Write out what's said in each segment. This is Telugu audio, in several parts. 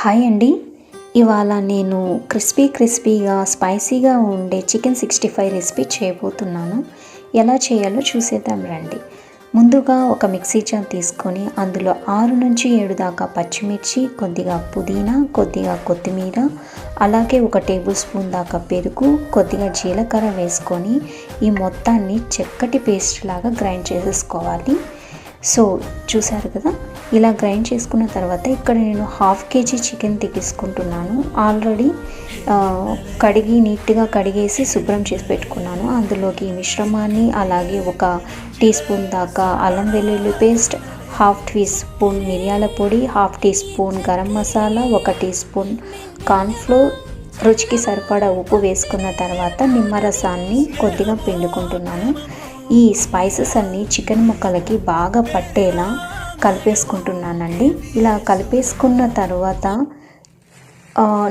హాయ్ అండి. ఇవాళ నేను క్రిస్పీగా స్పైసీగా ఉండే చికెన్ 65 రెసిపీ చేయబోతున్నాను. ఎలా చేయాలో చూసేద్దాం రండి. ముందుగా ఒక మిక్సీ జార్ తీసుకొని అందులో 6-7 దాకా పచ్చిమిర్చి, కొద్దిగా పుదీనా, కొద్దిగా కొత్తిమీర, అలాగే ఒక టేబుల్ స్పూన్ దాకా పెరుగు, కొద్దిగా జీలకర్ర వేసుకొని ఈ మొత్తాన్ని చక్కటి పేస్ట్ లాగా గ్రైండ్ చేసేసుకోవాలి. సో చూసారు కదా, ఇలా గ్రైండ్ చేసుకున్న తర్వాత ఇక్కడ నేను 1/2 కేజీ చికెన్ తీసుకుంటున్నాను. ఆల్రెడీ కడిగి నీట్గా కడిగేసి శుభ్రం చేసి పెట్టుకున్నాను. అందులోకి ఈ మిశ్రమాన్ని, అలాగే ఒక టీ స్పూన్ దాకా అల్లం వెల్లుల్లి పేస్ట్, 1/2 టీ స్పూన్ మిరియాల పొడి, 1/2 teaspoon garam masala, 1 teaspoon cornflour, రుచికి సరిపడా ఉప్పు వేసుకున్న తర్వాత నిమ్మరసాన్ని కొద్దిగా పిండుకుంటున్నాను. ఈ స్పైసెస్ అన్నీ చికెన్ ముక్కలకి బాగా పట్టేలా కలిపేసుకుంటున్నానండి. ఇలా కలిపేసుకున్న తర్వాత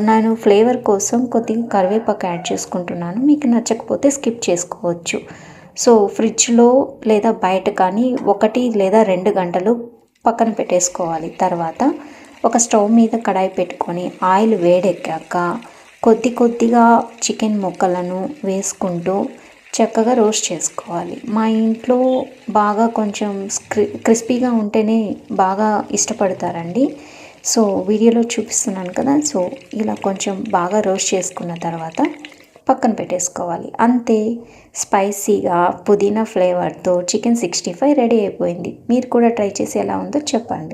నేను ఫ్లేవర్ కోసం కొద్దిగా కరివేపాకు యాడ్ చేసుకుంటున్నాను. మీకు నచ్చకపోతే స్కిప్ చేసుకోవచ్చు. సో ఫ్రిడ్జ్లో లేదా బయట కానీ 1 లేదా 2 గంటలు పక్కన పెట్టేసుకోవాలి. తర్వాత ఒక స్టవ్ మీద కడాయి పెట్టుకొని ఆయిల్ వేడెక్కాక కొద్దిగా చికెన్ ముక్కలను వేసుకుంటూ చక్కగా రోస్ట్ చేసుకోవాలి. మా ఇంట్లో బాగా కొంచెం క్రిస్పీగా ఉంటేనే బాగా ఇష్టపడతారండి. సో వీడియోలో చూపిస్తున్నాను కదా, సో ఇలా కొంచెం బాగా రోస్ట్ చేసుకున్న తర్వాత పక్కన పెట్టేసుకోవాలి. అంతే, స్పైసీగా పుదీనా ఫ్లేవర్తో చికెన్ 65 రెడీ అయిపోయింది. మీరు కూడా ట్రై చేసి ఎలా ఉందో చెప్పండి.